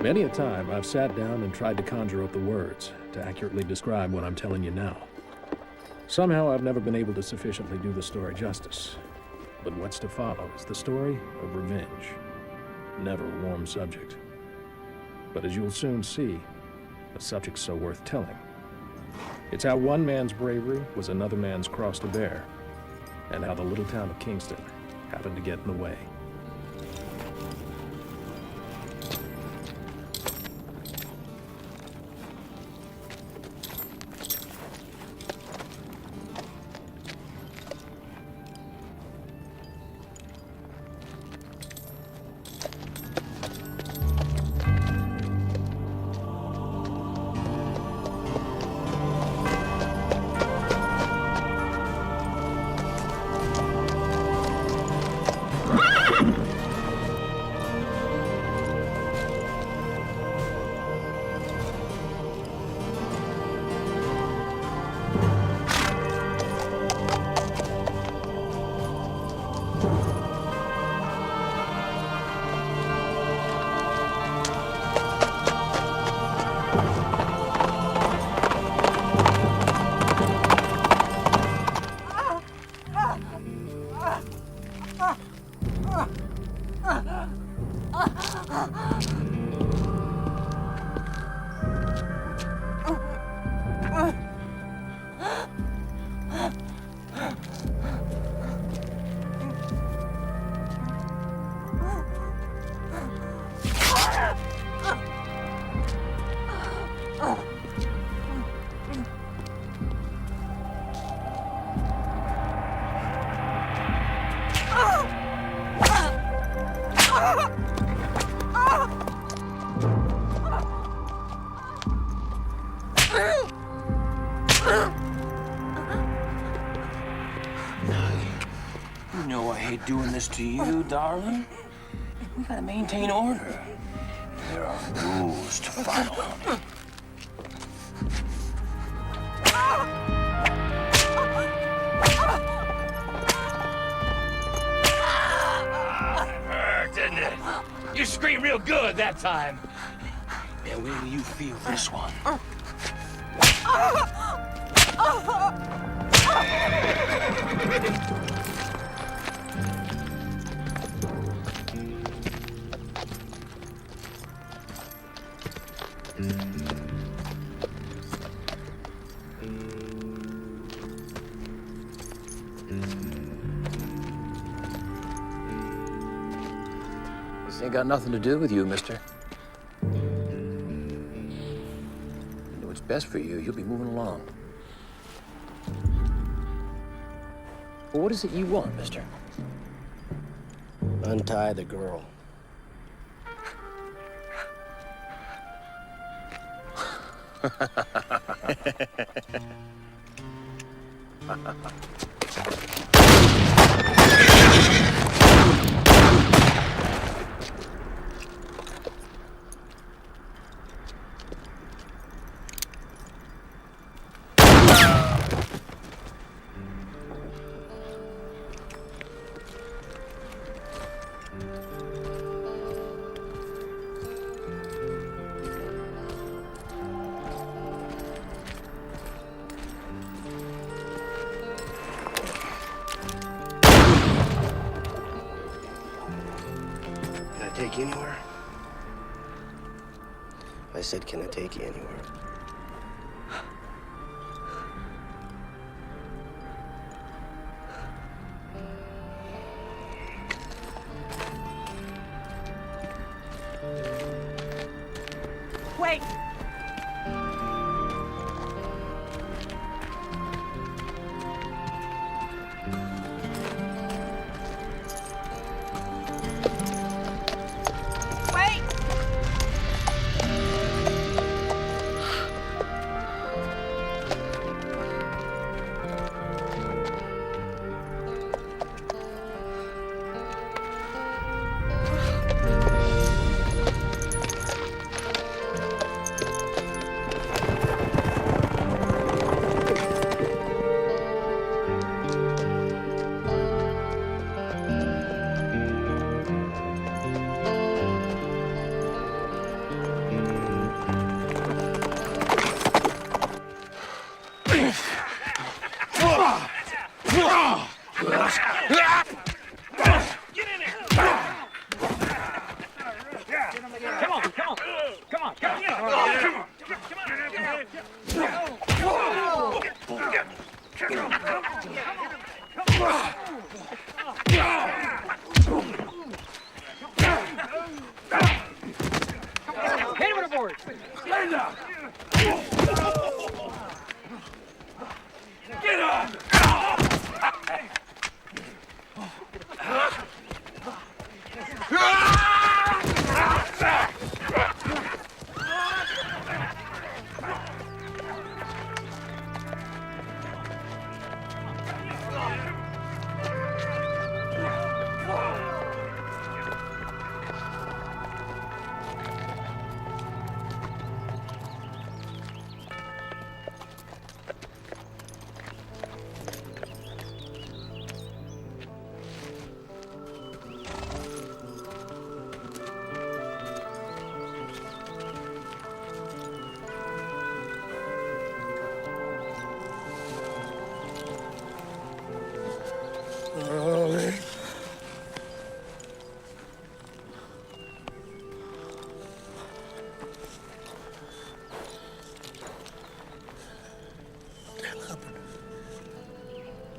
Many a time, I've sat down and tried to conjure up the words to accurately describe what I'm telling you now. Somehow, I've never been able to sufficiently do the story justice. But what's to follow is the story of revenge. Never a warm subject. But as you'll soon see, a subject so worth telling. It's how one man's bravery was another man's cross to bear, and how the little town of Kingston happened to get in the way. You know I hate doing this to you, darling. We gotta maintain order. There are rules to follow. Hurt, didn't it? You screamed real good that time. Now, wait till you feel this one. This ain't got nothing to do with you, mister. You know what's best for you. You'll be moving along. Well, what is it you want, mister? Untie the girl. Take you anywhere? I said, can I take you anywhere? Wait!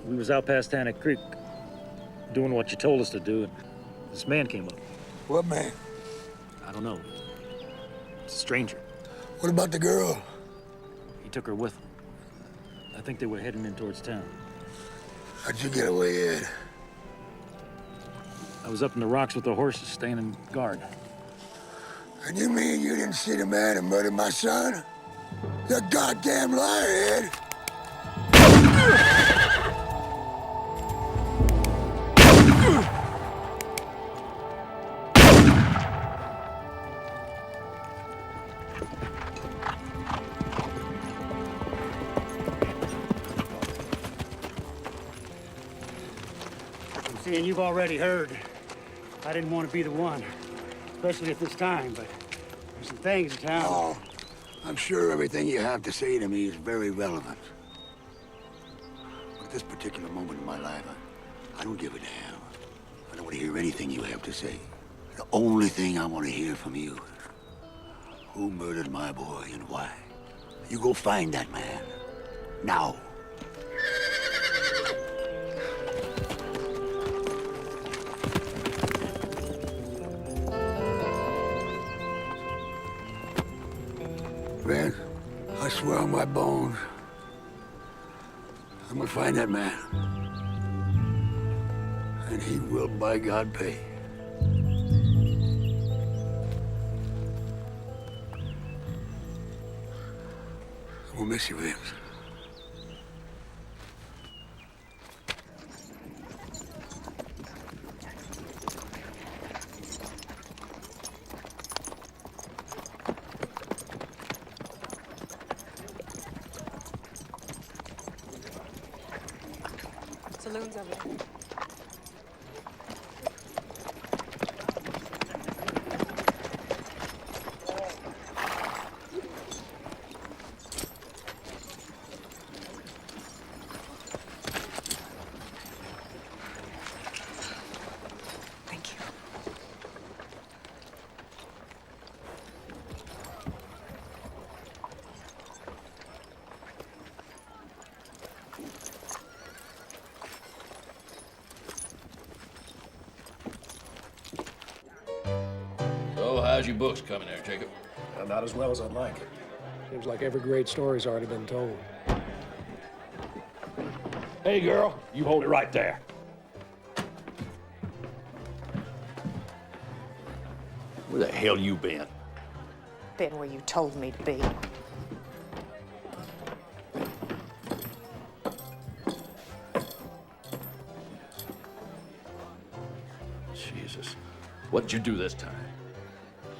We was out past Tannic Creek doing what you told us to do, and this man came up. What man? I don't know. It's a stranger. What about the girl? He took her with him. I think they were heading in towards town. How'd you get away, Ed? I was up in the rocks with the horses, standing guard. And you mean you didn't see the man who murdered my son? You're a goddamn liar, Ed. Seeing you've already heard, I didn't want to be the one, especially at this time, but there's some things in town. Oh, I'm sure everything you have to say to me is very relevant. But at this particular moment in my life, I don't give a damn. I don't want to hear anything you have to say. The only thing I want to hear from you is who murdered my boy and why. You go find that man. Now. Vince, I swear on my bones, I'm gonna find that man. And he will, by God, pay. I will miss you, Vince. Saloon's over there. Thank you. So, how's your books coming there, Jacob? Not as well as I'd like. Seems like every great story's already been told. Hey, girl, you hold it right there. Where the hell you been? Been where you told me to be. Jesus. What'd you do this time?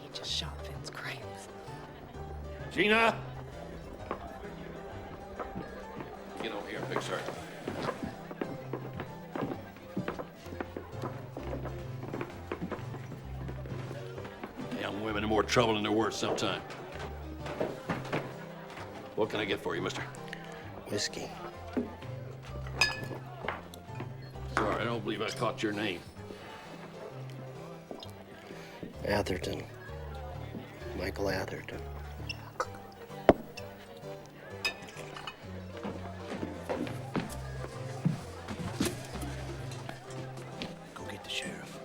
He just shot Finn's cranes. Gina! Get over here and fix her. Damn women are more trouble than they're worth sometime. What can I get for you, mister? Whiskey. don't believe I caught your name. Atherton. Michael Atherton. Go get the sheriff.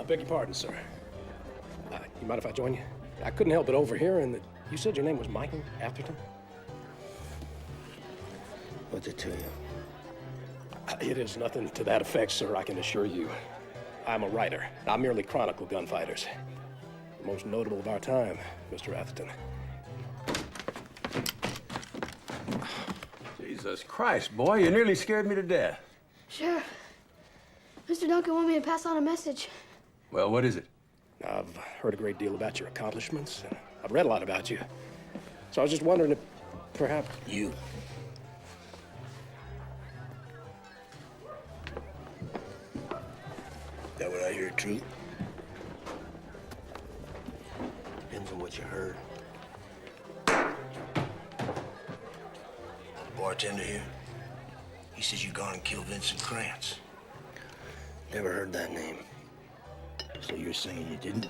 Beg your pardon, sir. You mind if I join you? I couldn't help but overhearing that you said your name was Michael Atherton? What's it to you? It is nothing to that effect, sir, I can assure you. I'm a writer. I merely chronicle gunfighters. The most notable of our time, Mr. Atherton. Jesus Christ, boy, you nearly scared me to death. Sheriff, Mr. Duncan wanted me to pass on a message. Well, what is it? I've heard a great deal about your accomplishments, and I've read a lot about you. So I was just wondering if perhaps... You. That what I hear true? Depends on what you heard. The bartender here, he says you gone and killed Vincent Krantz. Never heard that name. So you're saying you didn't?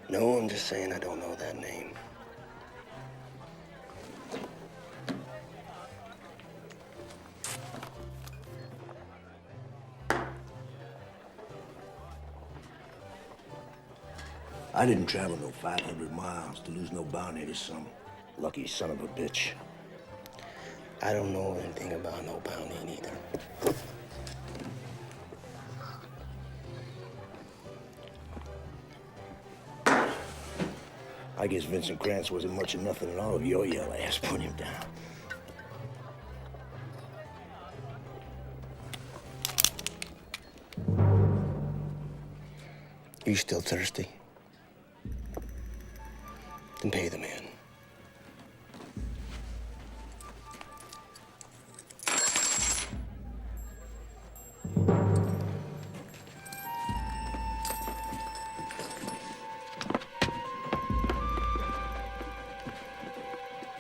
No, I'm just saying I don't know that name. I didn't travel no 500 miles to lose no bounty to some lucky son of a bitch. I don't know anything about no bounty neither. I guess Vincent Krantz wasn't much of nothing at all if your yellow ass put him down. You still thirsty? Then pay the man.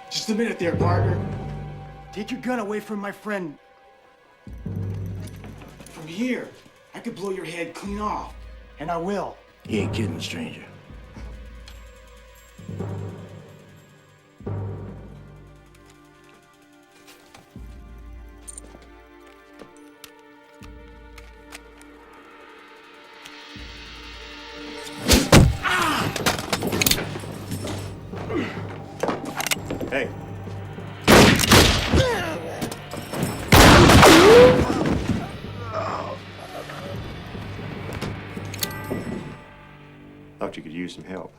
Just a minute there, partner. Take your gun away from my friend. From here, I could blow your head clean off. And I will. He ain't kidding, stranger. Hey. Thought you could use some help.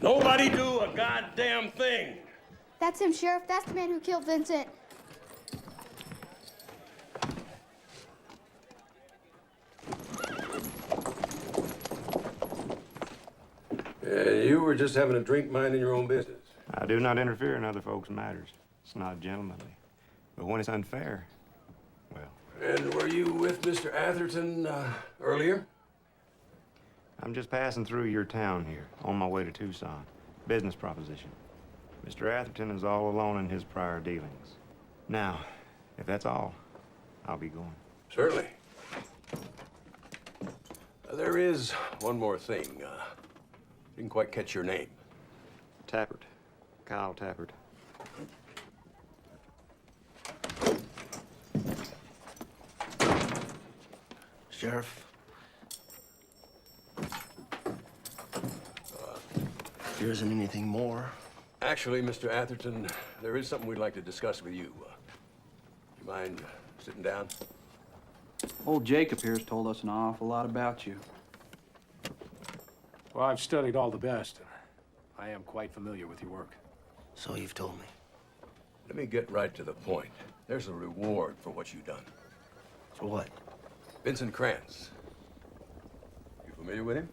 Nobody do a goddamn thing. That's him, Sheriff. That's the man who killed Vincent. You were just having a drink minding your own business. I do not interfere in other folks' matters. It's not gentlemanly. But when it's unfair, well. And were you with Mr. Atherton earlier? I'm just passing through your town here, on my way to Tucson. Business proposition. Mr. Atherton is all alone in his prior dealings. Now, if that's all, I'll be going. Certainly. There is one more thing. Didn't quite catch your name. Tappert. Kyle Tappert. Sheriff. If there isn't anything more. Actually, Mr. Atherton, there is something we'd like to discuss with you. You mind sitting down? Old Jacob here's told us an awful lot about you. Well, I've studied all the best. I am quite familiar with your work. So you've told me. Let me get right to the point. There's a reward for what you've done. For what? Vincent Krantz. You familiar with him?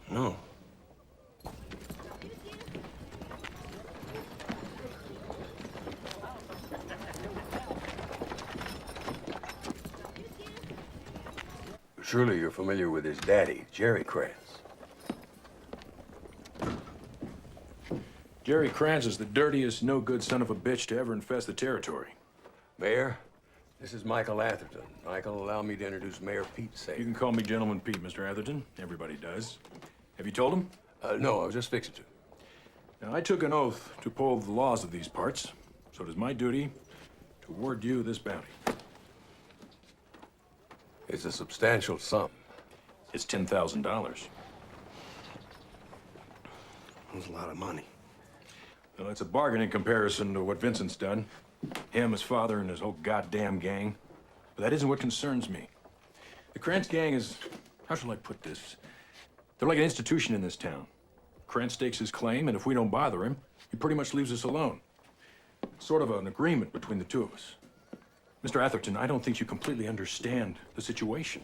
No. Surely you're familiar with his daddy, Jerry Krantz. Jerry Krantz is the dirtiest, no-good son of a bitch to ever infest the territory. Mayor, this is Michael Atherton. Michael, allow me to introduce Mayor Pete Sager. You can call me Gentleman Pete, Mr. Atherton. Everybody does. Have you told him? No, I was just fixing to. Now, I took an oath to uphold the laws of these parts, so it is my duty to award you this bounty. It's a substantial sum. It's $10,000. That's a lot of money. Well, it's a bargain in comparison to what Vincent's done. Him, his father, and his whole goddamn gang. But that isn't what concerns me. The Krantz gang is, how shall I put this? They're like an institution in this town. Krantz stakes his claim, and if we don't bother him, he pretty much leaves us alone. Sort of an agreement between the two of us. Mr. Atherton, I don't think you completely understand the situation.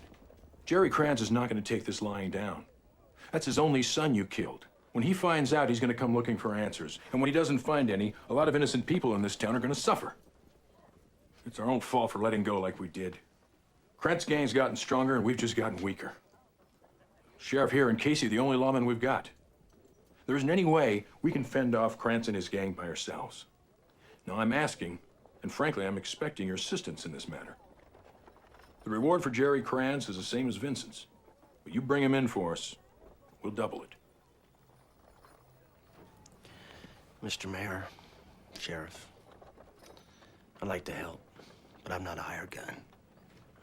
Jerry Krantz is not going to take this lying down. That's his only son you killed. When he finds out, he's going to come looking for answers. And when he doesn't find any, a lot of innocent people in this town are going to suffer. It's our own fault for letting go like we did. Krantz gang's gotten stronger, and we've just gotten weaker. Sheriff here and Casey, the only lawmen we've got. There isn't any way we can fend off Krantz and his gang by ourselves. Now, I'm asking, and frankly, I'm expecting your assistance in this matter. The reward for Jerry Krantz is the same as Vincent's. But you bring him in for us, we'll double it. Mr. Mayor, Sheriff, I'd like to help, but I'm not a hired gun.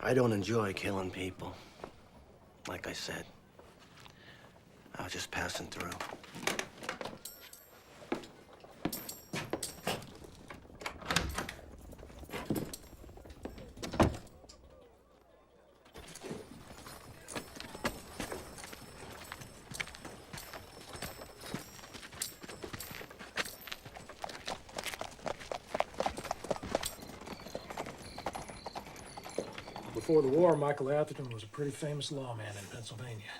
I don't enjoy killing people. Like I said, I was just passing through. Before the war, Michael Atherton was a pretty famous lawman in Pennsylvania.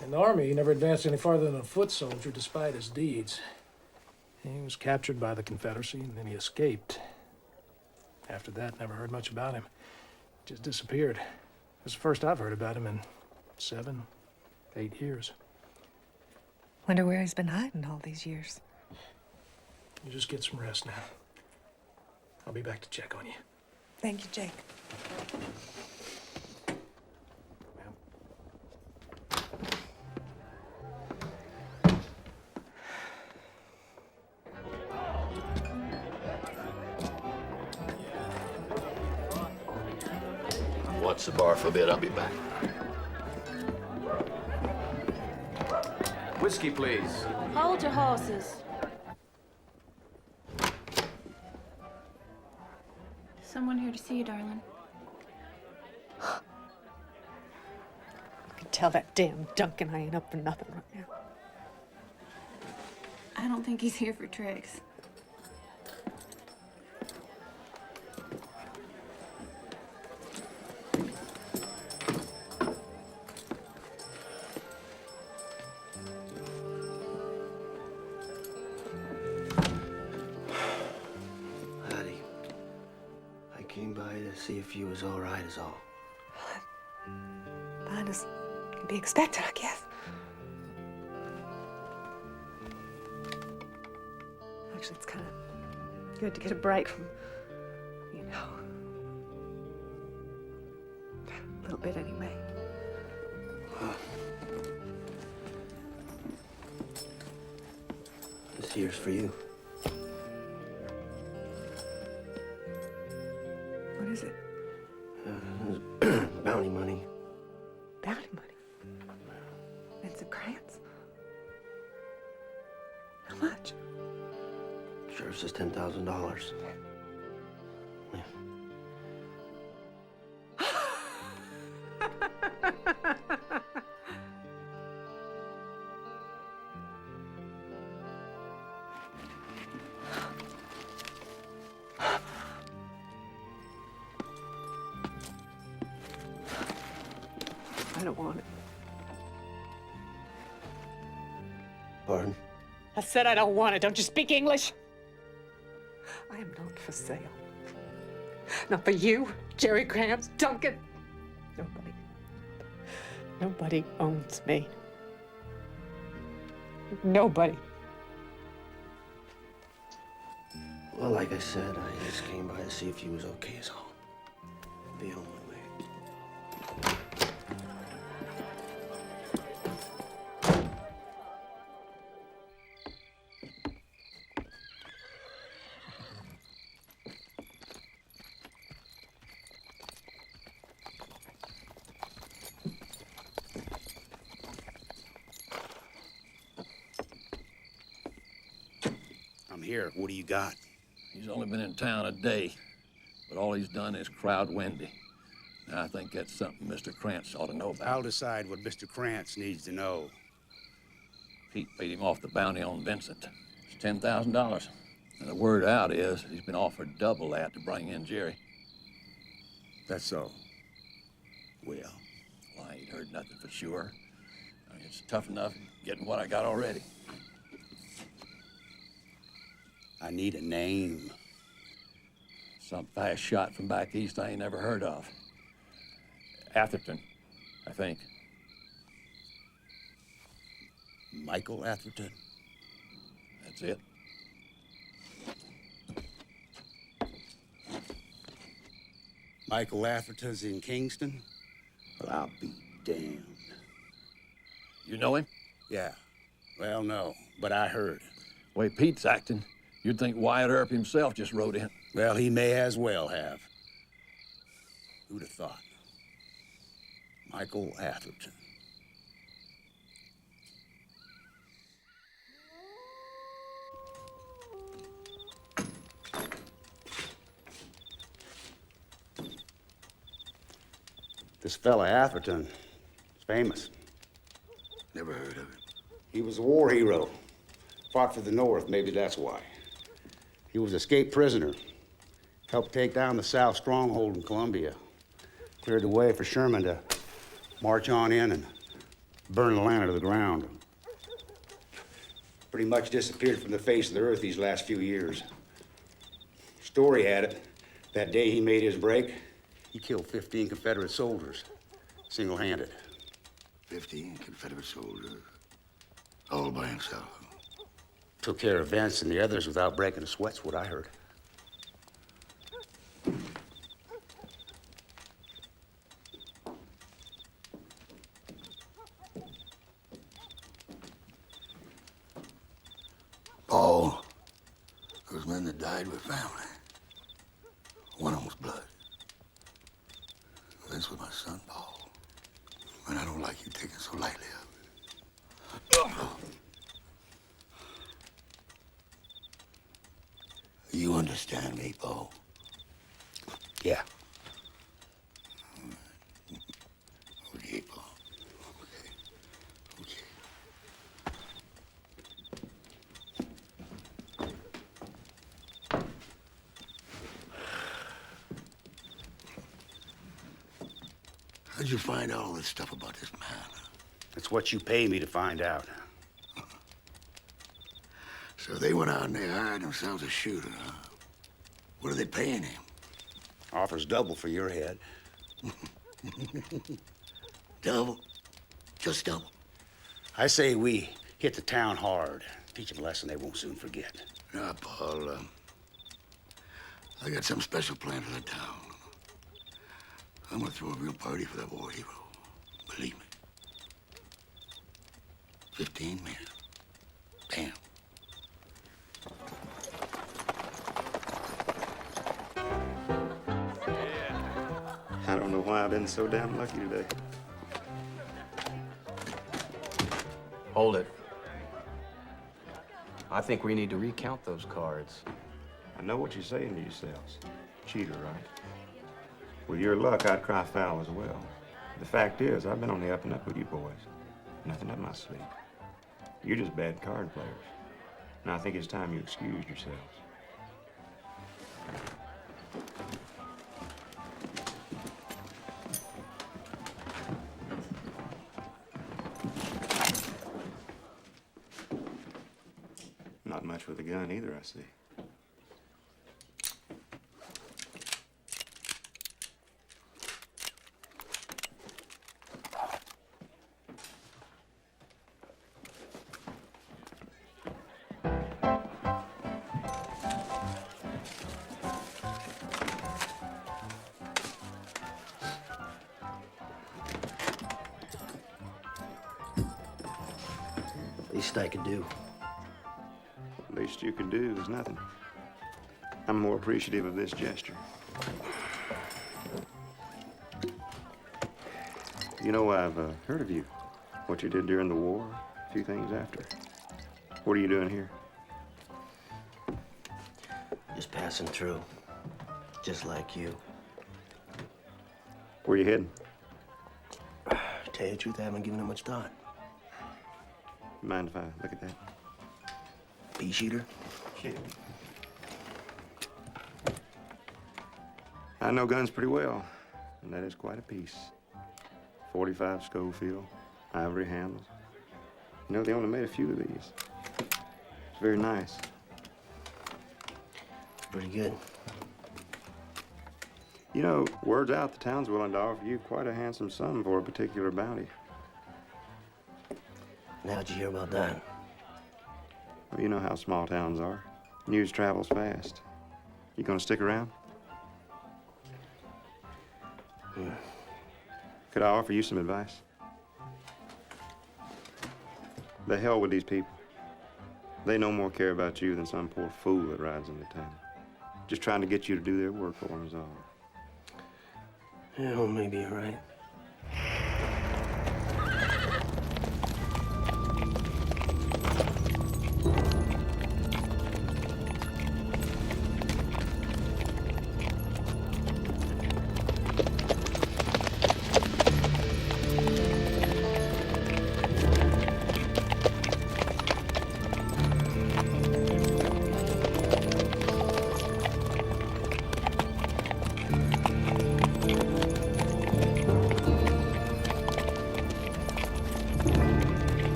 In the Army, he never advanced any farther than a foot soldier despite his deeds. He was captured by the Confederacy, and then he escaped. After that, never heard much about him. Just disappeared. That's the first I've heard about him in 7, 8 years. Wonder where he's been hiding all these years. You just get some rest now. I'll be back to check on you. Thank you, Jake. Watch the bar for a bit. I'll be back. Whiskey, please. Hold your horses. Someone here to see you, darling. I can tell that damn Duncan I ain't up for nothing right now. I don't think he's here for tricks. Hattie, I came by to see if you was all right is all. Fine as can be expected, I guess. Actually, it's kind of good to get a break from, you know, a little bit anyway. This here's for you. What is it? Bounty money. Bounty money. Vincent Krantz. How much? Sheriff says $10,000. Yeah. I don't want it. Pardon? I said I don't want it. Don't you speak English? I am not for sale. Not for you, Jerry Krantz, Duncan. Nobody. Nobody owns me. Nobody. Well, like I said, I just came by to see if you was okay is all. Be on my way. I'm here. What do you got? He's only been in town a day, but all he's done is crowd Wendy. Now, I think that's something Mr. Krantz ought to know about. I'll decide what Mr. Krantz needs to know. Pete paid him off the bounty on Vincent. It's $10,000. And the word out is he's been offered double that to bring in Jerry. That's so. Well, Well, I ain't heard nothing for sure. I mean, it's tough enough getting what I got already. I need a name. Some fast shot from back east I ain't never heard of. Atherton, I think. Michael Atherton? That's it. Michael Atherton's in Kingston? Well, I'll be damned. You know him? Yeah. Well, no, but I heard. The way Pete's acting, you'd think Wyatt Earp himself just rode in. Well, he may as well have. Who'd have thought? Michael Atherton. This fella Atherton is famous. Never heard of him. He was a war hero. Fought for the North, maybe that's why. He was escaped prisoner. Helped take down the South stronghold in Columbia. Cleared the way for Sherman to march on in and burn Atlanta to the ground. Pretty much disappeared from the face of the earth these last few years. Story had it, that day he made his break, he killed 15 Confederate soldiers, single-handed. 15 Confederate soldiers, all by himself. Took care of Vince and the others without breaking a sweat's what I heard. Paul, those men that died were family. One of them was blood. This was my son, Paul. And I don't like you taking so lightly of it. You understand me, Paul? Yeah. Okay, Paul. Okay. How'd you find all this stuff about this man? That's what you pay me to find out. So they went out and they hired themselves a shooter, huh? What are they paying him? Offers double for your head. Double? Just double? I say we hit the town hard. Teach them a lesson they won't soon forget. Now, Paul, I got some special plan for the town. I'm gonna throw a real party for that war hero. Believe me. 15 men. Bam. I don't know why I've been so damn lucky today. Hold it. I think we need to recount those cards. I know what you're saying to yourselves. Cheater, right? With your luck, I'd cry foul as well. The fact is, I've been on the up and up with you boys. Nothing up my sleeve. You're just bad card players. And I think it's time you excused yourselves. Not much with a gun either, I see. least I could do. Least you could do is nothing. I'm more appreciative of this gesture. You know, I've heard of you. What you did during the war, a few things after. What are you doing here? Just passing through. Just like you. Where you heading? Tell you the truth, I haven't given it much thought. Mind if I look at that? Pea shooter? Shit. I know guns pretty well, and that is quite a piece. 45 Schofield, ivory handles. You know, they only made a few of these. It's very nice. Pretty good. You know, word's out, the town's willing to offer you quite a handsome sum for a particular bounty. And how'd you hear about that? Well, you know how small towns are. News travels fast. You gonna stick around? Could I offer you some advice? The hell with these people. They no more care about you than some poor fool that rides into town. Just trying to get you to do their work for them is all. Yeah, well, maybe you're right.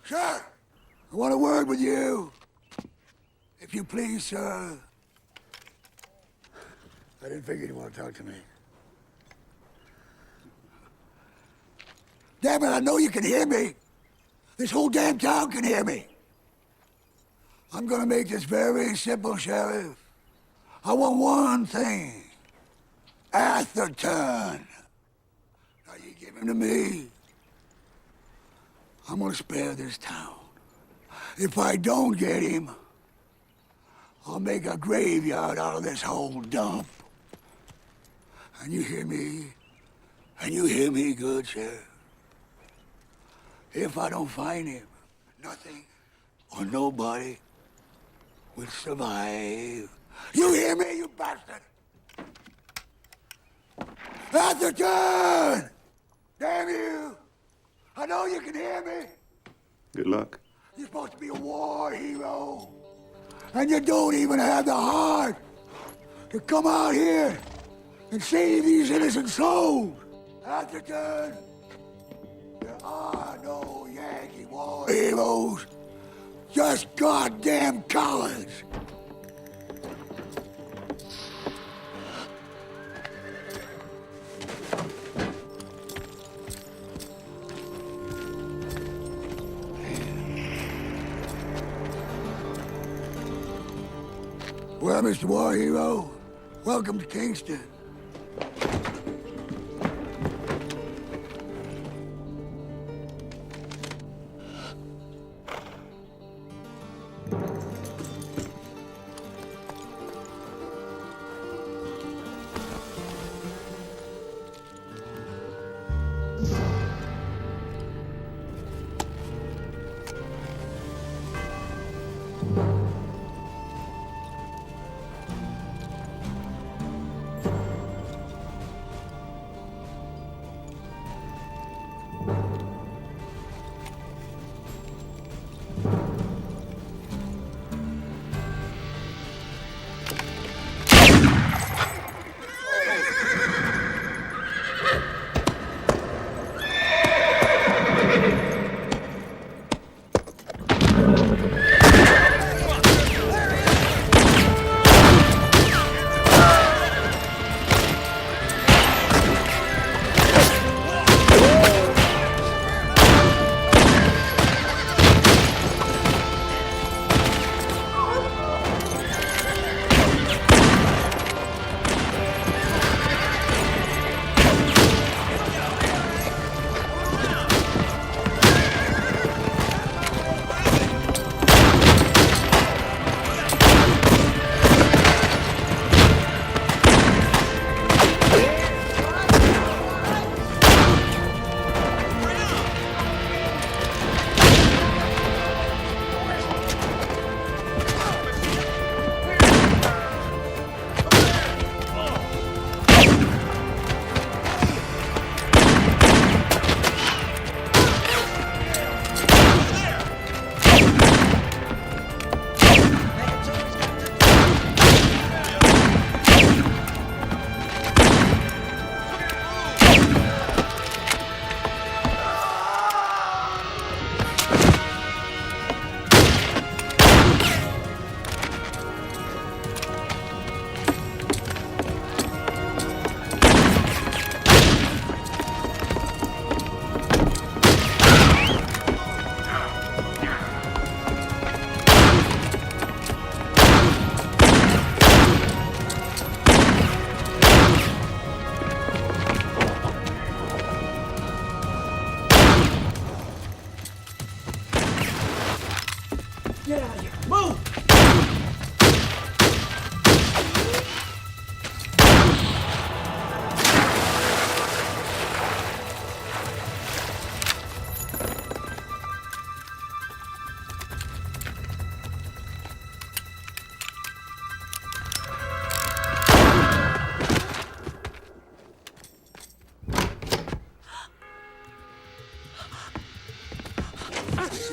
Sir, I want a word with you. If you please, sir. I didn't figure you'd want to talk to me. Damn it, I know you can hear me. This whole damn town can hear me. I'm gonna make this very simple, Sheriff. I want one thing. Atherton. Now you give him to me. I'm gonna spare this town. If I don't get him, I'll make a graveyard out of this whole dump. And you hear me? And you hear me good, Sheriff? If I don't find him, nothing or nobody will survive. You hear me, you bastard? Atherton! Damn you! I know you can hear me. Good luck. You're supposed to be a war hero. And you don't even have the heart to come out here and save these innocent souls. Atherton, there are no Yankee war heroes. Just goddamn cowards. Well, Mr. War Hero, welcome to Kingston.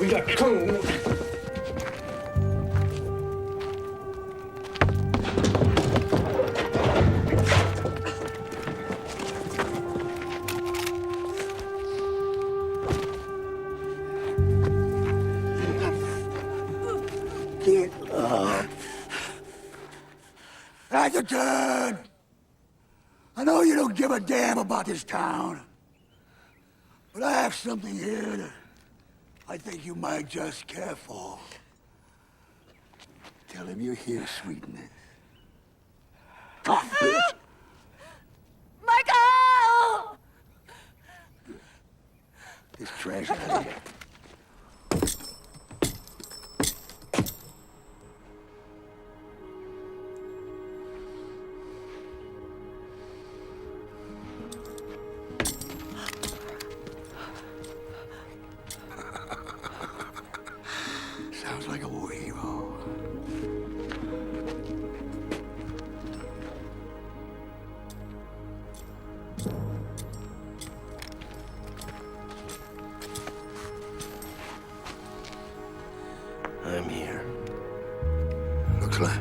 Get up. Atherton! I know you don't give a damn about this town, but I have something here that I think you might just care for. Tell him you're here, sweetness. Michael! This trash out of here. Sounds like a war hero. I'm here. Looks like.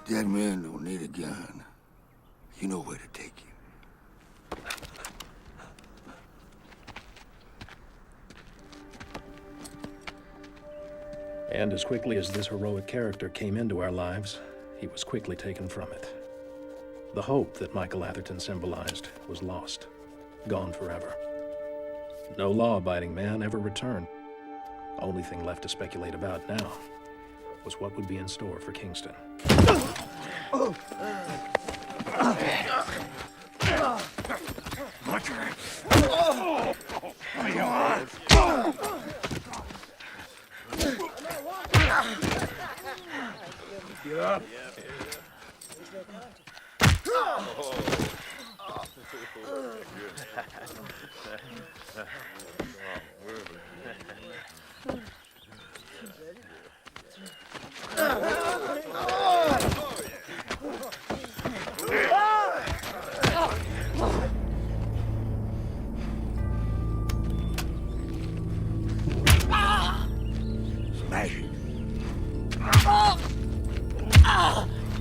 Dead men don't need a gun. You know where to take him. And as quickly as this heroic character came into our lives, he was quickly taken from it. The hope that Michael Atherton symbolized was lost, gone forever. No law-abiding man ever returned. Only thing left to speculate about now was what would be in store for Kingston. Get up. Smash it.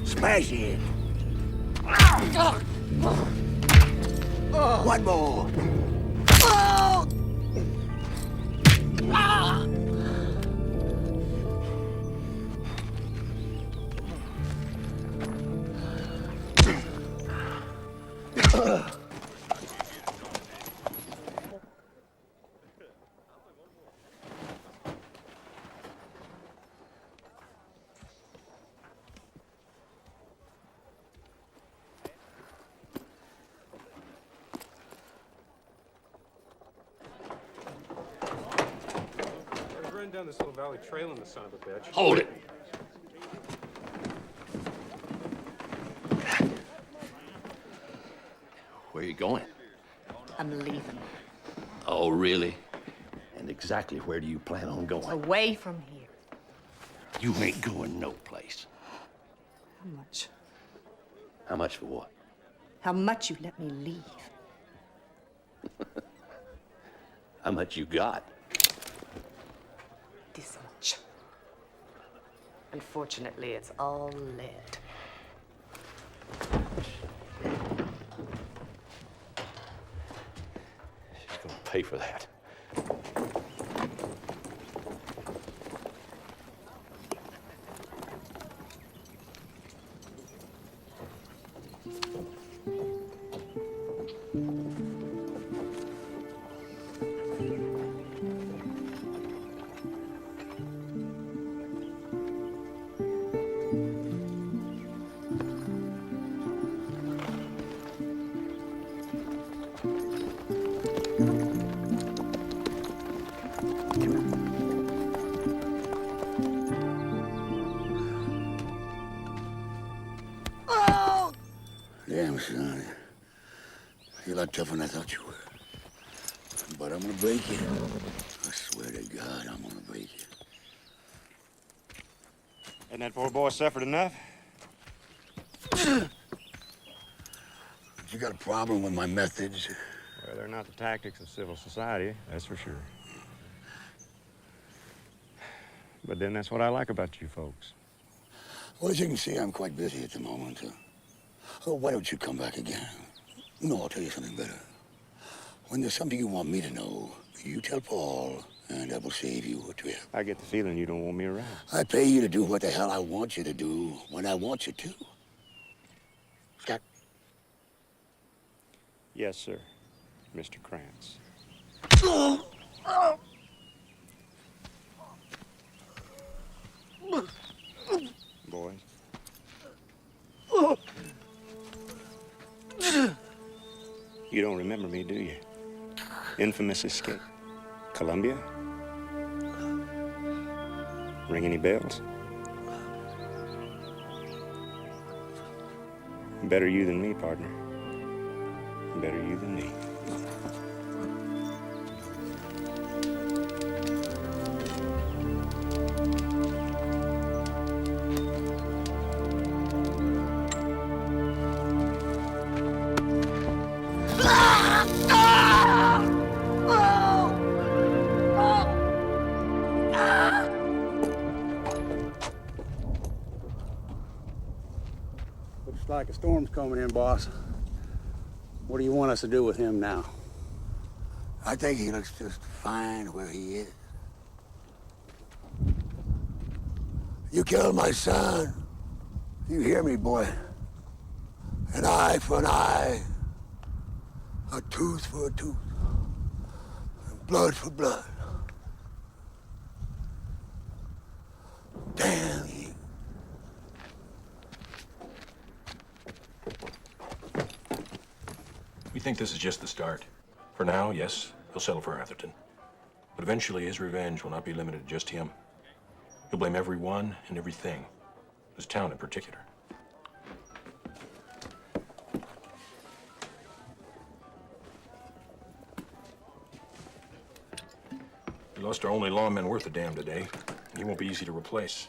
Smash it. One more. Down this little valley trailing the son of a bitch. Hold it. Where are you going? I'm leaving. Oh, really? And exactly where do you plan on going? Away from here. You ain't going no place. How much? How much for what? How much you let me leave? How much you got? This much. Unfortunately, it's all lead. She's gonna pay for that. tougher than I thought you were. But I'm gonna break you. I swear to God, I'm gonna break you. Hasn't that poor boy suffered enough? You got a problem with my methods? Well, they're not the tactics of civil society, that's for sure. But then that's what I like about you folks. Well, as you can see, I'm quite busy at the moment. Oh, why don't you come back again? No, I'll tell you something better. When there's something you want me to know, you tell Paul, and I will save you a trip. I get the feeling you don't want me around. I pay you to do what the hell I want you to do when I want you to. Scott? Yes, sir, Mr. Krantz. Boys. You don't remember me, do you? Infamous escape. Columbia? Ring any bells? Better you than me, partner. Better you than me. Looks like a storm's coming in, boss. What do you want us to do with him now? I think he looks just fine where he is. You killed my son. You hear me, boy? An eye for an eye. A tooth for a tooth. And blood for blood. Damn you. We think this is just the start. For now, yes, he'll settle for Atherton. But eventually his revenge will not be limited to just him. He'll blame everyone and everything. This town in particular. We lost our only lawman worth a damn today, and he won't be easy to replace.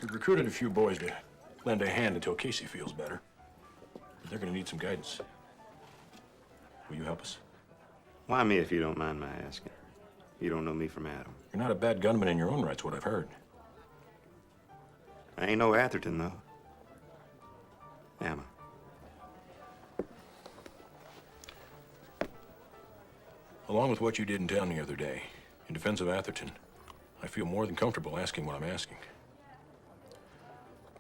We've recruited a few boys to lend a hand until Casey feels better. But they're gonna need some guidance. Will you help us? Why me, if you don't mind my asking? You don't know me from Adam. You're not a bad gunman in your own right's what I've heard. I ain't no Atherton, though. Am I? Along with what you did in town the other day, in defense of Atherton, I feel more than comfortable asking what I'm asking.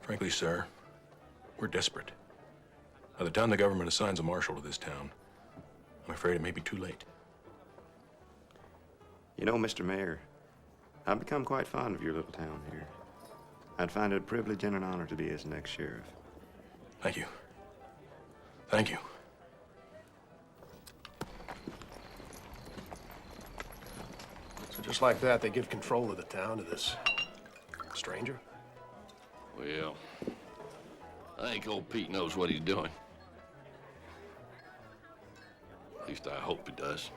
Frankly, sir, we're desperate. By the time the government assigns a marshal to this town, I'm afraid it may be too late. You know, Mr. Mayor, I've become quite fond of your little town here. I'd find it a privilege and an honor to be its next sheriff. Thank you. Thank you. So just like that, they give control of the town to this stranger? Well, I think old Pete knows what he's doing. At least I hope he does.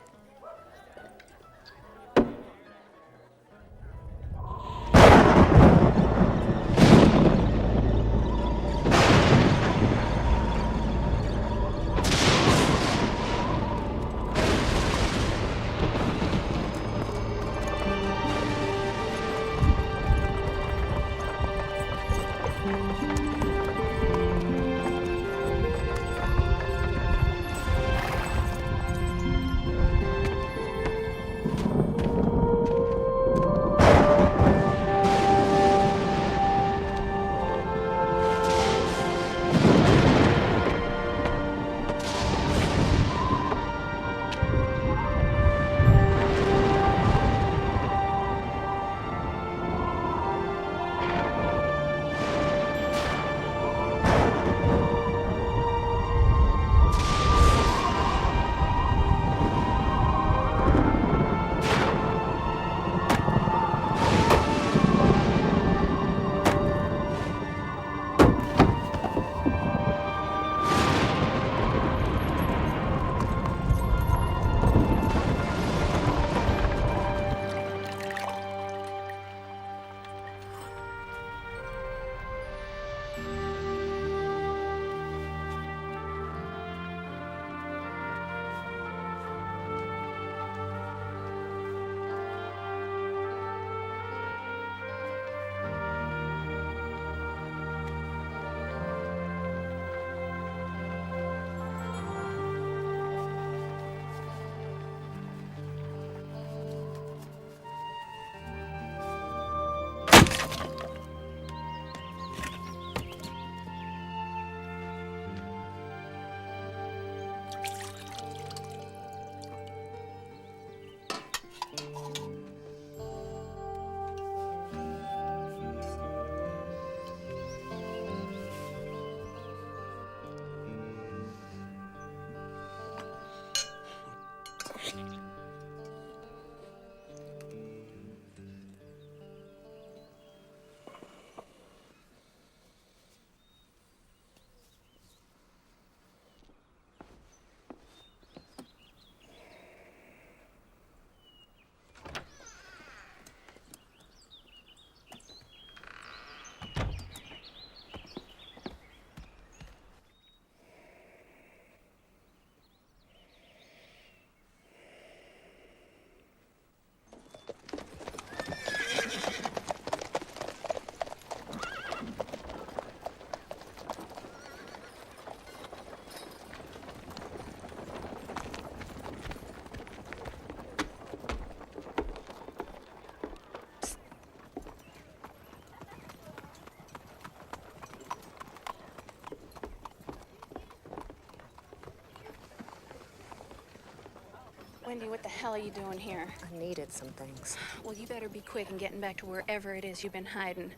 Wendy, what the hell are you doing here? I needed some things. Well, you better be quick in getting back to wherever it is you've been hiding.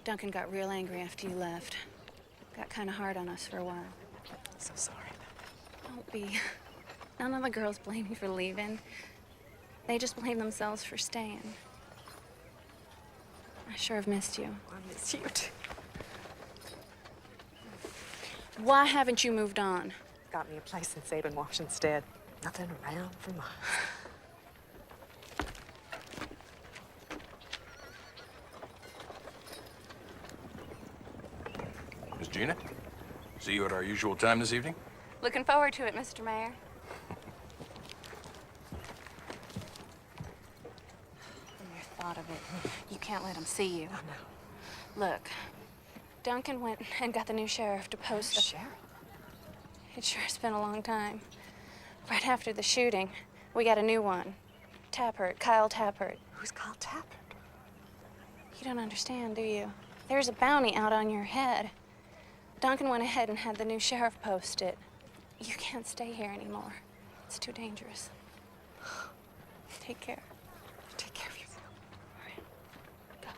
Duncan got real angry after you left. Got kind of hard on us for a while. So sorry. Don't be. None of the girls blame you for leaving. They just blame themselves for staying. I sure have missed you. I miss you too. Why haven't you moved on? Got me a place in Sabin Wash instead. Nothing around for miles. Miss Gina, see you at our usual time this evening? Looking forward to it, Mr. Mayor. Your thought of it. You can't let him see you. Oh, no. Look, Duncan went and got the new sheriff to post a... Sheriff? It sure has been a long time. Right after the shooting, we got a new one. Tappert, Kyle Tappert. Who's Kyle Tappert? You don't understand, do you? There's a bounty out on your head. Duncan went ahead and had the new sheriff post it. You can't stay here anymore. It's too dangerous. Take care. Take care of yourself. All right. Go.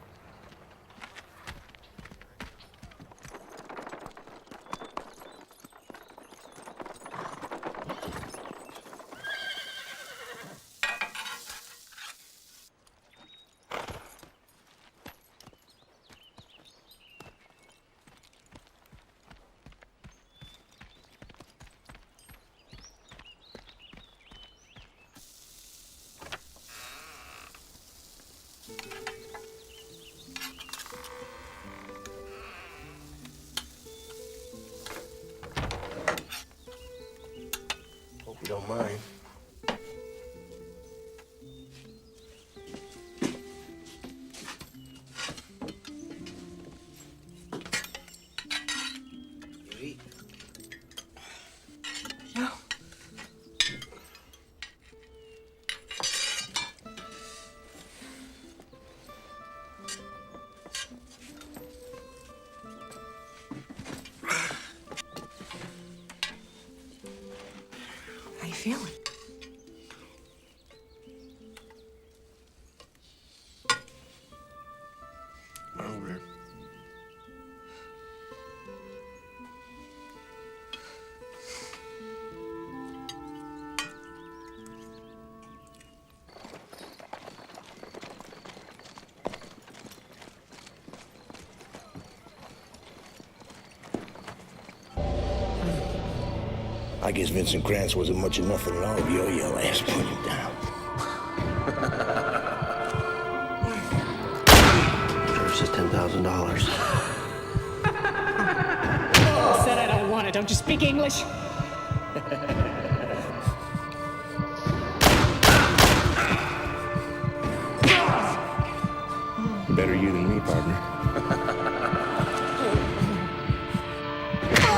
Hope you don't mind. No. How you feeling? Hungry. I guess Vincent Krantz wasn't much of nothing at all of your yell ass put him down. First is $10,000. I said I don't want it. Don't you speak English? Better you than me, partner.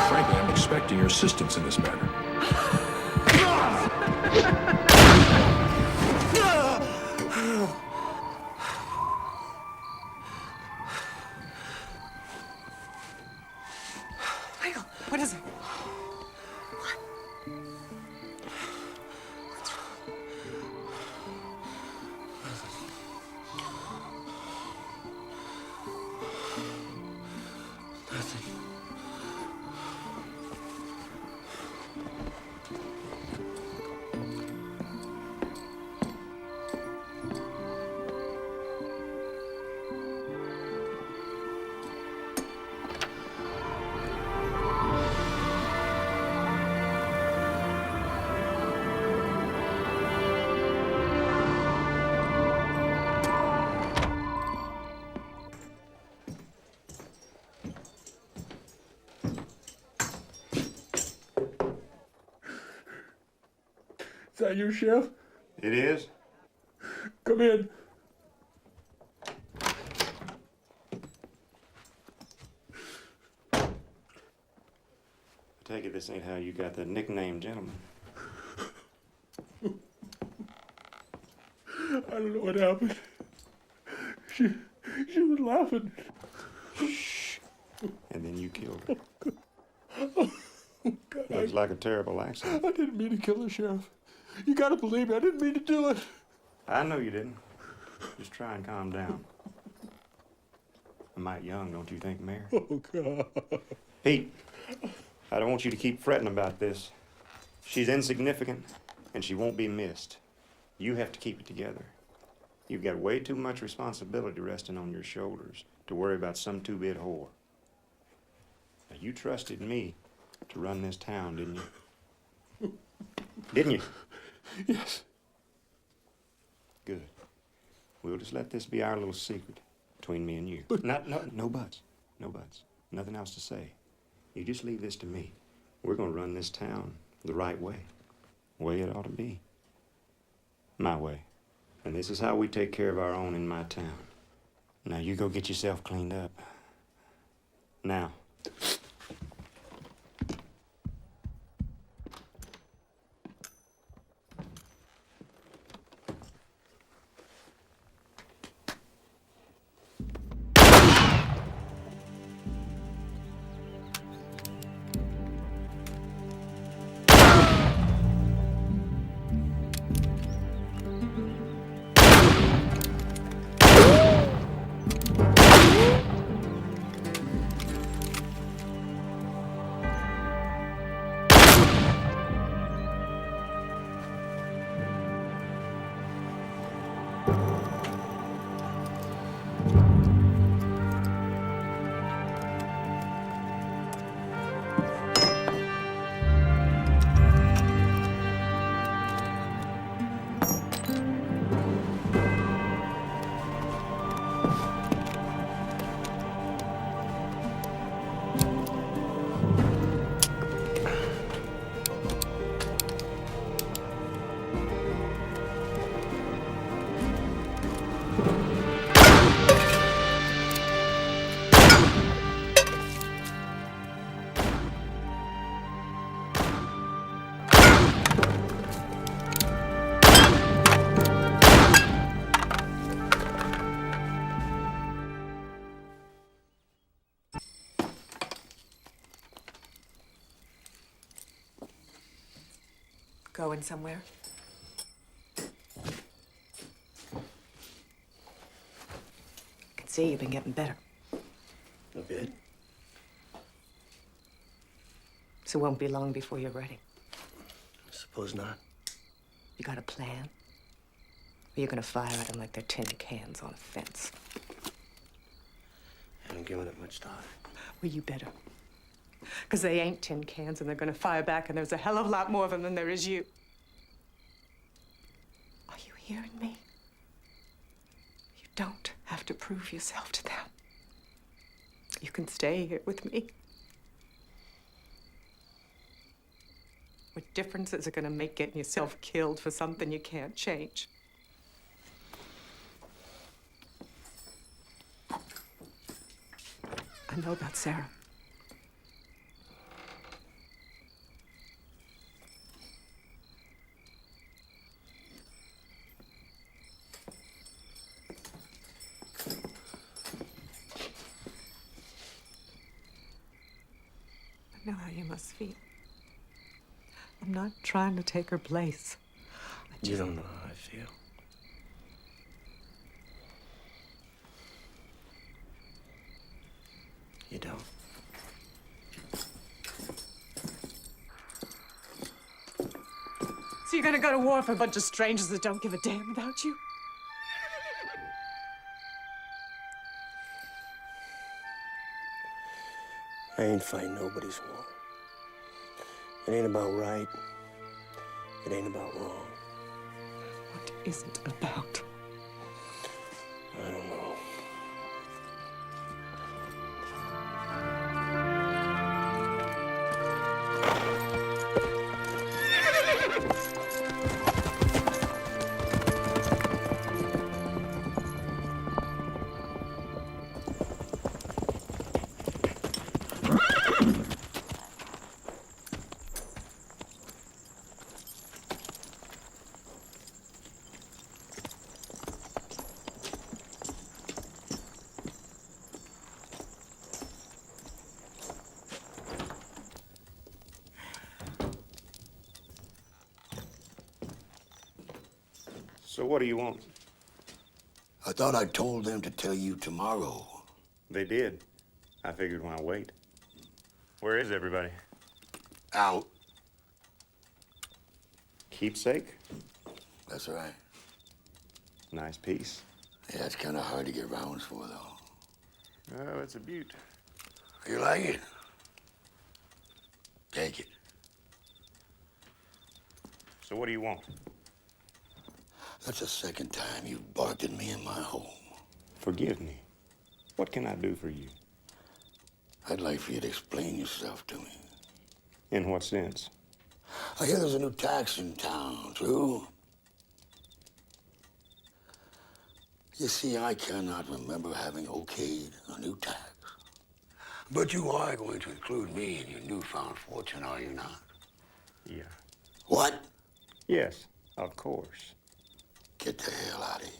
Frankly, I'm expecting your assistance in this matter. Michael, what is it? Is that you, Chef? It is? Come in. I take it this ain't how you got the nickname, gentleman. I don't know what happened. She was laughing. Shh. And then you killed her. Oh, God, Looks like a terrible accident. I didn't mean to kill her, Sheriff. You gotta believe me, I didn't mean to do it. I know you didn't. Just try and calm down. I'm mighty young, don't you think, Mayor? Oh, God. Pete, I don't want you to keep fretting about this. She's insignificant, and she won't be missed. You have to keep it together. You've got way too much responsibility resting on your shoulders to worry about some two-bit whore. Now, you trusted me to run this town, didn't you? Didn't you? Yes. Good. We'll just let this be our little secret between me and you. No buts. No buts. Nothing else to say. You just leave this to me. We're gonna run this town the right way. The way it ought to be. My way. And this is how we take care of our own in my town. Now you go get yourself cleaned up. Now. Going somewhere? I can see you've been getting better. A bit. So it won't be long before you're ready. I suppose not. You got a plan? Or you're gonna fire at them like they're tin cans on a fence? Haven't given it much thought. Well, you better. Because they ain't tin cans, and they're gonna fire back, and there's a hell of a lot more of them than there is you. Are you hearing me? You don't have to prove yourself to them. You can stay here with me. What difference is it gonna make getting yourself killed for something you can't change? I know about Sarah. I know how you must feel. I'm not trying to take her place. You don't know how I feel. You don't. So you're gonna go to war for a bunch of strangers that don't give a damn about you? I ain't fighting nobody's war. It ain't about right. It ain't about wrong. What is it about? I don't know. So what do you want? I thought I told them to tell you tomorrow. They did. I figured why wait. Where is everybody? Out. Keepsake? That's right. Nice piece. Yeah, it's kind of hard to get rounds for, though. Oh, it's a beaut. You like it? Take it. So what do you want? That's the second time you've barked at me in my home. Forgive me. What can I do for you? I'd like for you to explain yourself to me. In what sense? I hear there's a new tax in town, true? You see, I cannot remember having okayed a new tax. But you are going to include me in your newfound fortune, are you not? Yeah. What? Yes, of course. Get the hell out of here.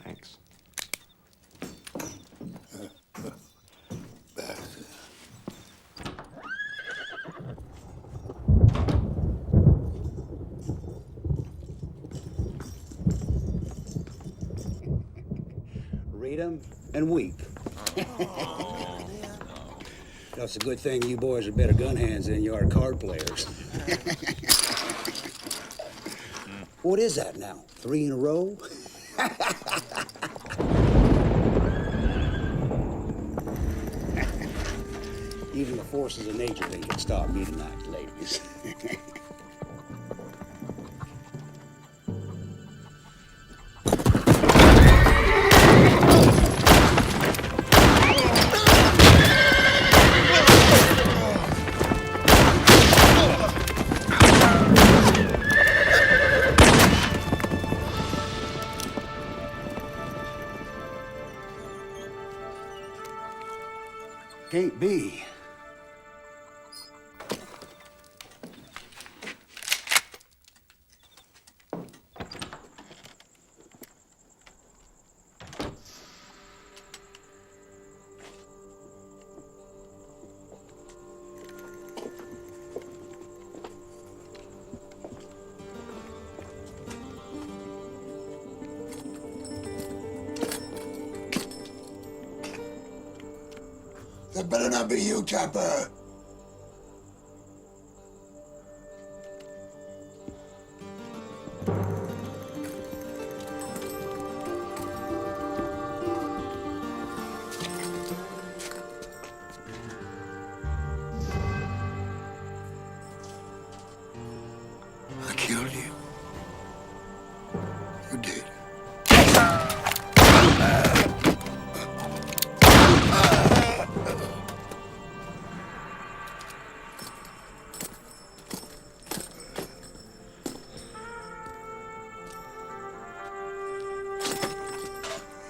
Thanks. Bastard. Read 'em and weep. That's a good thing you boys are better gun hands than you are card players. What is that now? 3 in a row? Even the forces of nature think can stop me tonight, ladies. Can't be. That better not be you, Chopper. I killed you. You did.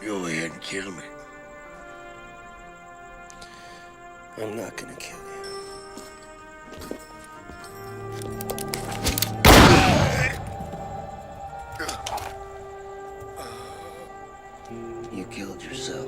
Go ahead and kill me. I'm not gonna kill you. You killed yourself.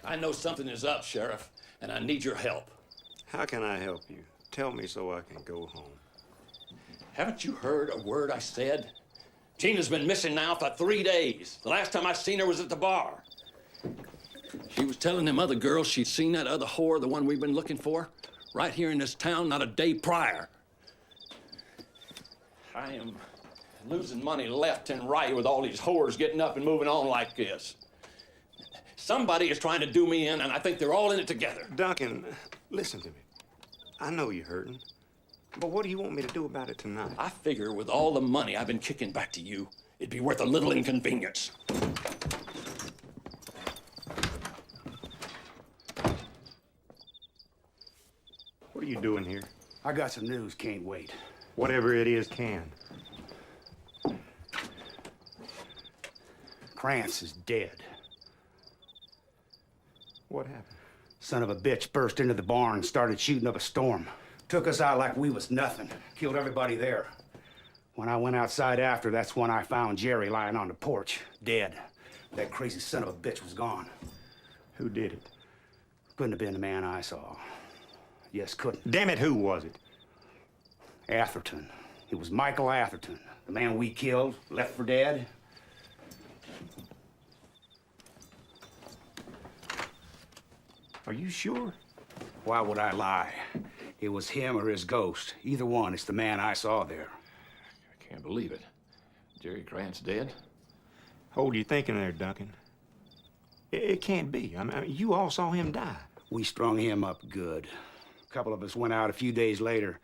I know something is up, Sheriff, and I need your help. How can I help you? Tell me so I can go home. Haven't you heard a word I said? Gina's been missing now for 3 days. The last time I seen her was at the bar. She was telling them other girls she'd seen that other whore, the one we've been looking for, right here in this town not a day prior. I am losing money left and right with all these whores getting up and moving on like this. Somebody is trying to do me in, and I think they're all in it together. Duncan, listen to me. I know you're hurting, but what do you want me to do about it tonight? I figure with all the money I've been kicking back to you, it'd be worth a little inconvenience. What are you doing here? I got some news, can't wait. Whatever it is can. Krantz is dead. What happened? Son of a bitch burst into the barn and started shooting up a storm. Took us out like we was nothing. Killed everybody there. When I went outside after, that's when I found Jerry lying on the porch, dead. That crazy son of a bitch was gone. Who did it? Couldn't have been the man I saw. Yes, couldn't. Damn it, who was it? Atherton. It was Michael Atherton, the man we killed, left for dead. Are you sure? Why would I lie? It was him or his ghost. Either one, it's the man I saw there. I can't believe it. Jerry Grant's dead? Hold your thinking there, Duncan. It can't be. I mean, you all saw him die. We strung him up good. A couple of us went out a few days later.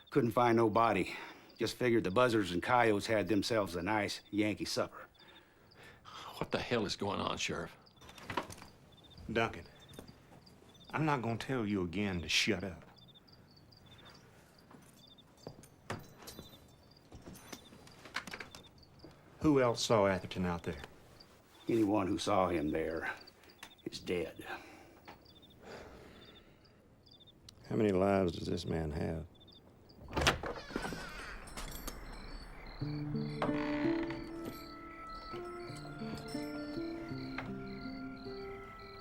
Couldn't find no body. Just figured the buzzards and coyotes had themselves a nice Yankee supper. What the hell is going on, Sheriff? Duncan, I'm not gonna tell you again to shut up. Who else saw Atherton out there? Anyone who saw him there is dead. How many lives does this man have?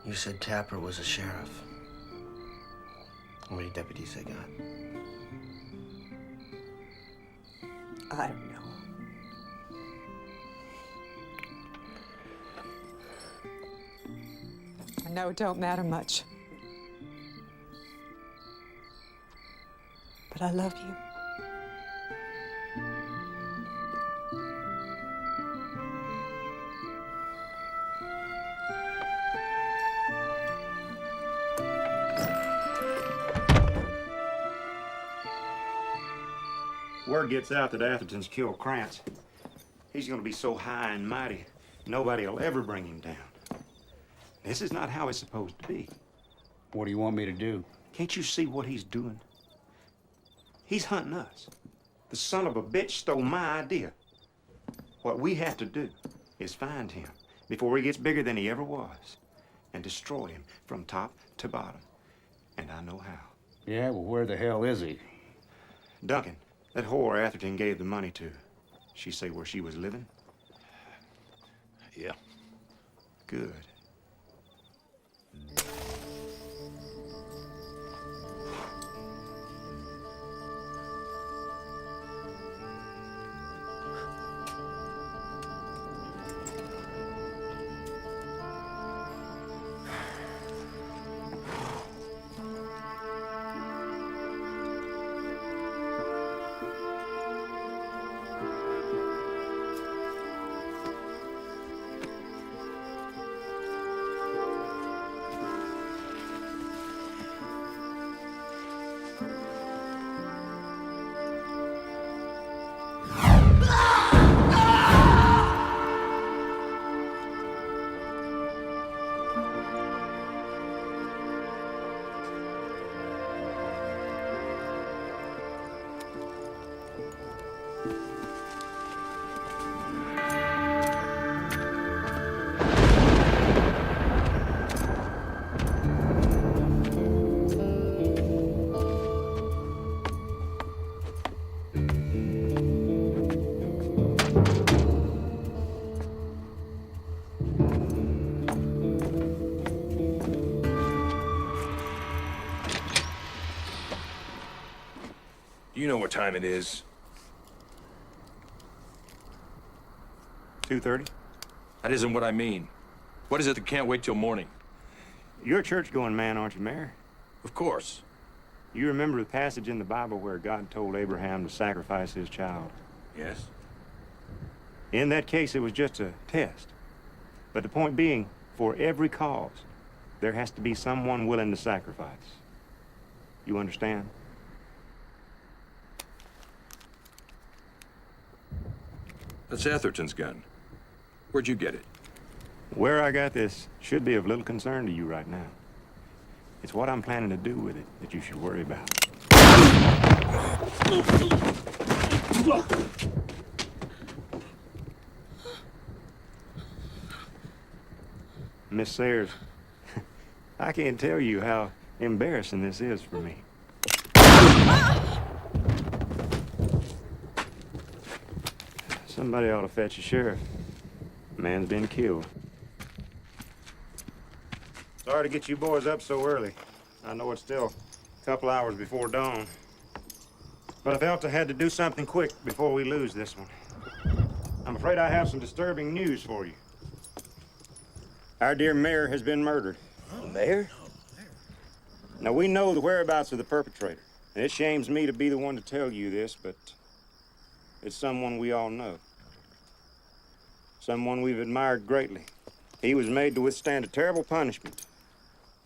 You said Tapper was a sheriff. How many deputies they got? I don't know. I know it don't matter much. But I love you. Word gets out that Atherton's killed Krantz. He's gonna be so high and mighty, nobody'll ever bring him down. This is not how it's supposed to be. What do you want me to do? Can't you see what he's doing? He's hunting us. The son of a bitch stole my idea. What we have to do is find him before he gets bigger than he ever was and destroy him from top to bottom. And I know how. Yeah, well, where the hell is he? Duncan, that whore Atherton gave the money to, she say where she was living? Yeah. Good. You know what time it is. 2:30? That isn't what I mean. What is it that can't wait till morning? You're a church-going man, aren't you, Mayor? Of course. You remember the passage in the Bible where God told Abraham to sacrifice his child? Yes. In that case, it was just a test. But the point being, for every cause, there has to be someone willing to sacrifice. You understand? That's Atherton's gun. Where'd you get it? Where I got this should be of little concern to you right now. It's what I'm planning to do with it that you should worry about. Miss Sayers, I can't tell you how embarrassing this is for me. Somebody ought to fetch a sheriff. A man's been killed. Sorry to get you boys up so early. I know it's still a couple hours before dawn. But I felt I had to do something quick before we lose this one. I'm afraid I have some disturbing news for you. Our dear mayor has been murdered. The mayor? Now, we know the whereabouts of the perpetrator. And it shames me to be the one to tell you this, but it's someone we all know. Someone we've admired greatly. He was made to withstand a terrible punishment,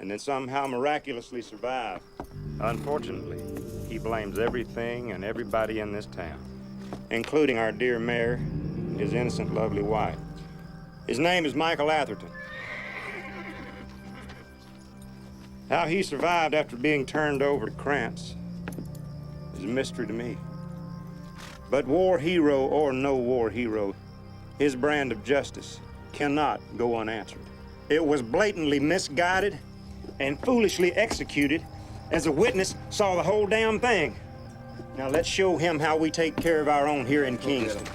and then somehow miraculously survive. Unfortunately, he blames everything and everybody in this town, including our dear mayor and his innocent, lovely wife. His name is Michael Atherton. How he survived after being turned over to Krantz is a mystery to me. But war hero or no war hero, his brand of justice cannot go unanswered. It was blatantly misguided and foolishly executed as a witness saw the whole damn thing. Now let's show him how we take care of our own here in Kingston.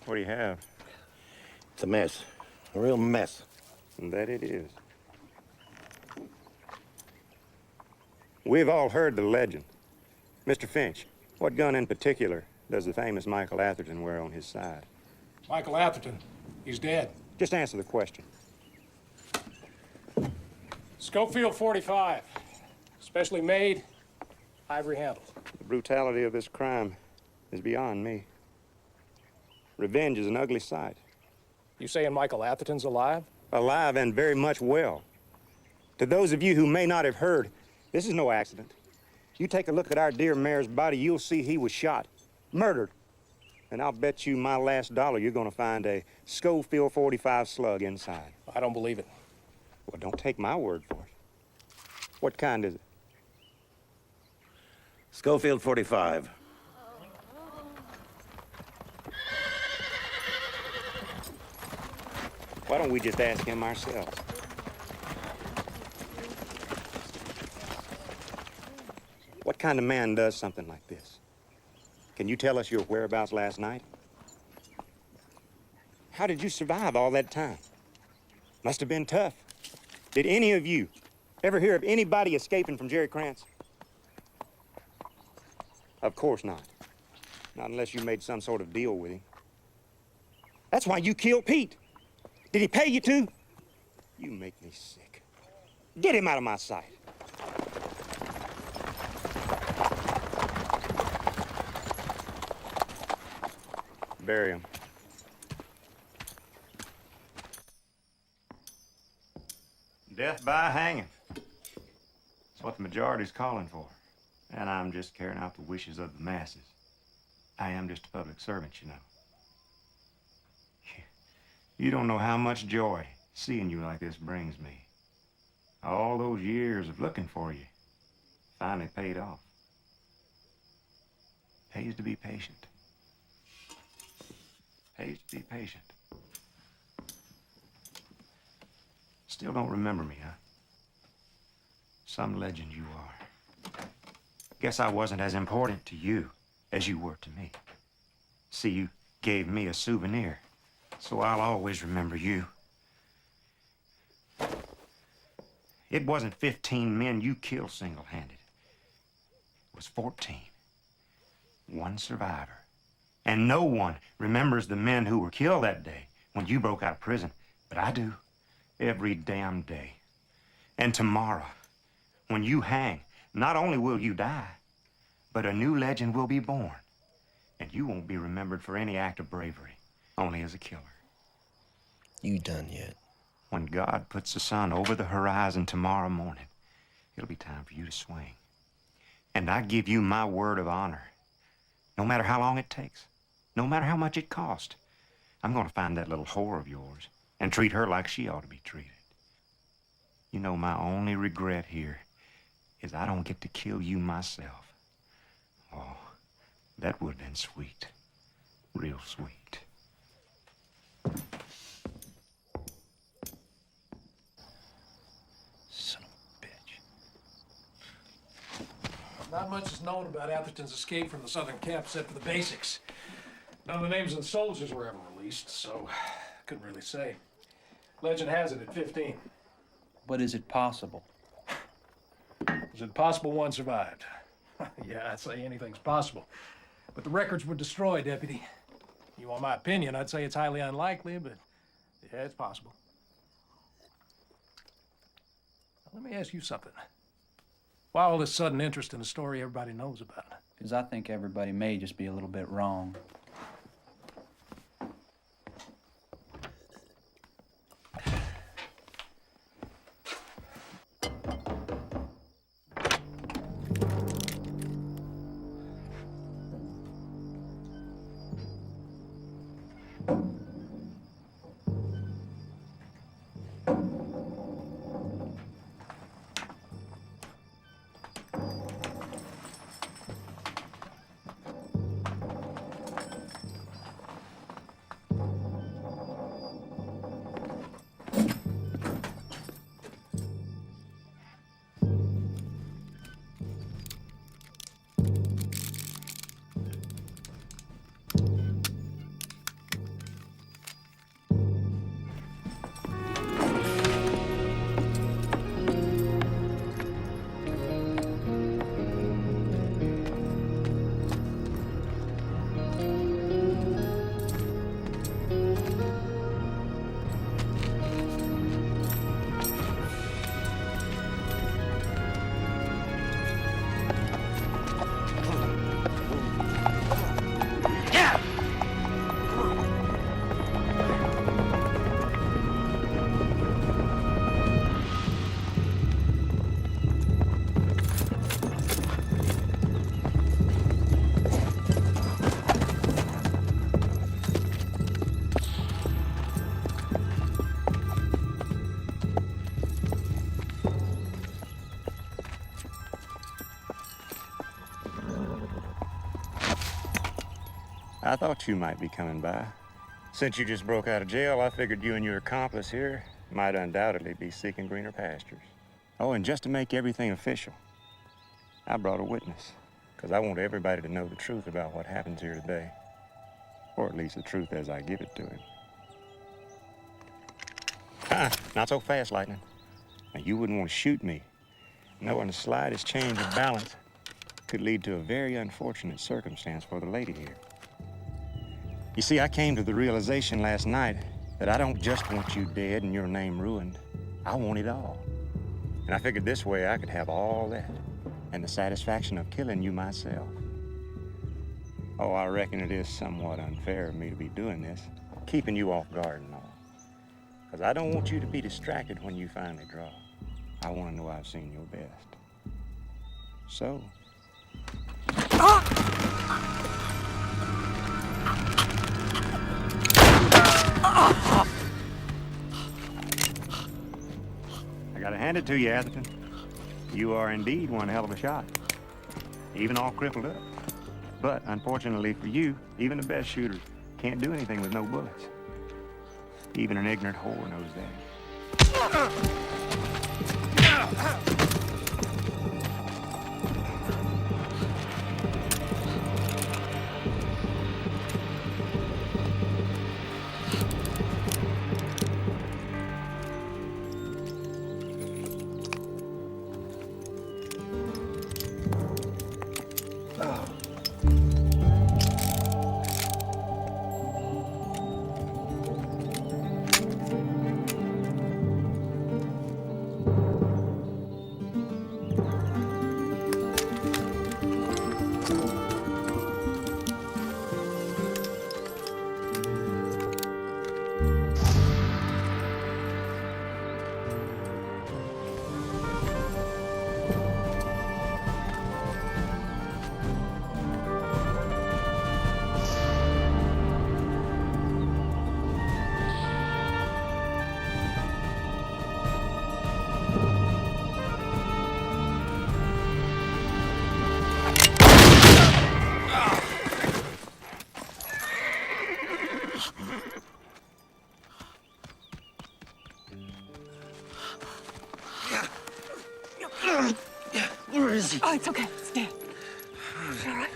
What do you have? It's a mess. A real mess. And that it is. We've all heard the legend. Mr. Finch, what gun in particular does the famous Michael Atherton wear on his side? Michael Atherton. He's dead. Just answer the question. Schofield 45. Specially made, ivory handle. The brutality of this crime is beyond me. Revenge is an ugly sight. You saying Michael Atherton's alive? Alive and very much well. To those of you who may not have heard, this is no accident. You take a look at our dear mayor's body, you'll see he was shot, murdered. And I'll bet you my last dollar you're gonna find a Schofield 45 slug inside. I don't believe it. Well, don't take my word for it. What kind is it? Schofield 45. Why don't we just ask him ourselves? What kind of man does something like this? Can you tell us your whereabouts last night? How did you survive all that time? Must have been tough. Did any of you ever hear of anybody escaping from Jerry Krantz? Of course not. Not unless you made some sort of deal with him. That's why you killed Pete. Did he pay you to? You make me sick. Get him out of my sight. Bury him. Death by hanging. That's what the majority's calling for. And I'm just carrying out the wishes of the masses. I am just a public servant, you know. You don't know how much joy seeing you like this brings me. All those years of looking for you finally paid off. Pays to be patient. Pays to be patient. Still don't remember me, huh? Some legend you are. Guess I wasn't as important to you as you were to me. See, you gave me a souvenir. So I'll always remember you. It wasn't 15 men you killed single-handed. It was 14. One survivor. And no one remembers the men who were killed that day when you broke out of prison But I do. Every damn day. And tomorrow, when you hang, not only will you die, but a new legend will be born. And you won't be remembered for any act of bravery, only as a killer. You done yet? When God puts the sun over the horizon tomorrow morning, it'll be time for you to swing. And I give you my word of honor. No matter how long it takes, no matter how much it costs, I'm gonna find that little whore of yours and treat her like she ought to be treated. You know, my only regret here is I don't get to kill you myself. Oh, that would have been sweet. Real sweet. Son of a bitch. Not much is known about Atherton's escape from the southern camp except for the basics. None of the names of the soldiers were ever released, so couldn't really say. Legend has it at 15. But is it possible? Is it possible one survived? Yeah, I'd say anything's possible. But the records were destroyed, Deputy. You want my opinion, I'd say it's highly unlikely, but yeah, it's possible. Now, let me ask you something. Why all this sudden interest in a story everybody knows about? Because I think everybody may just be a little bit wrong. I thought you might be coming by. Since you just broke out of jail, I figured you and your accomplice here might undoubtedly be seeking greener pastures. Oh, and just to make everything official, I brought a witness, because I want everybody to know the truth about what happens here today. Or at least the truth as I give it to him. Not so fast, Lightning. Now, you wouldn't want to shoot me, knowing the slightest change of balance could lead to a very unfortunate circumstance for the lady here. You see, I came to the realization last night that I don't just want you dead and your name ruined. I want it all. And I figured this way I could have all that and the satisfaction of killing you myself. Oh, I reckon it is somewhat unfair of me to be doing this, keeping you off guard and all. Because I don't want you to be distracted when you finally draw. I want to know I've seen your best. So... I gotta hand it to you, Atherton. You are indeed one hell of a shot. Even all crippled up. But unfortunately for you, even the best shooters can't do anything with no bullets. Even an ignorant whore knows that. Oh, it's okay. Stand. All right.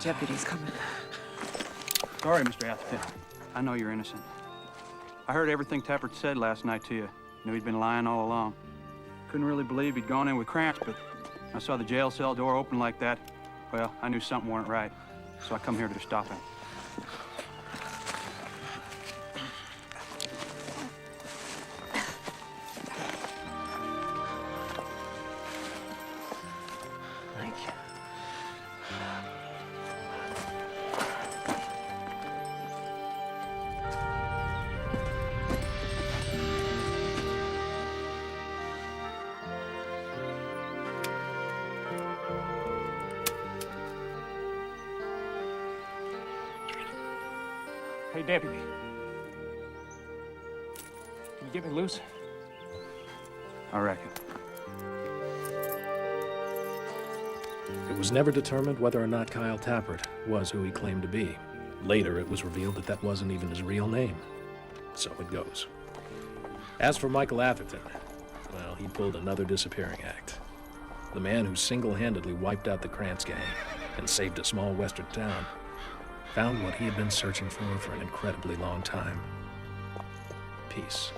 Deputy's coming. Sorry, Mr. Atherton. I know you're innocent. I heard everything Tappert said last night to you. Knew he'd been lying all along. Couldn't really believe he'd gone in with cramps, but I saw the jail cell door open like that. Well, I knew something wasn't right, so I come here to stop him. Thank you. Hey, deputy. Can you get me loose? I reckon. It was never determined whether or not Kyle Tappert was who he claimed to be. Later, it was revealed that that wasn't even his real name. So it goes. As for Michael Atherton, well, he pulled another disappearing act. The man who single-handedly wiped out the Krantz gang and saved a small western town found what he had been searching for an incredibly long time. Peace.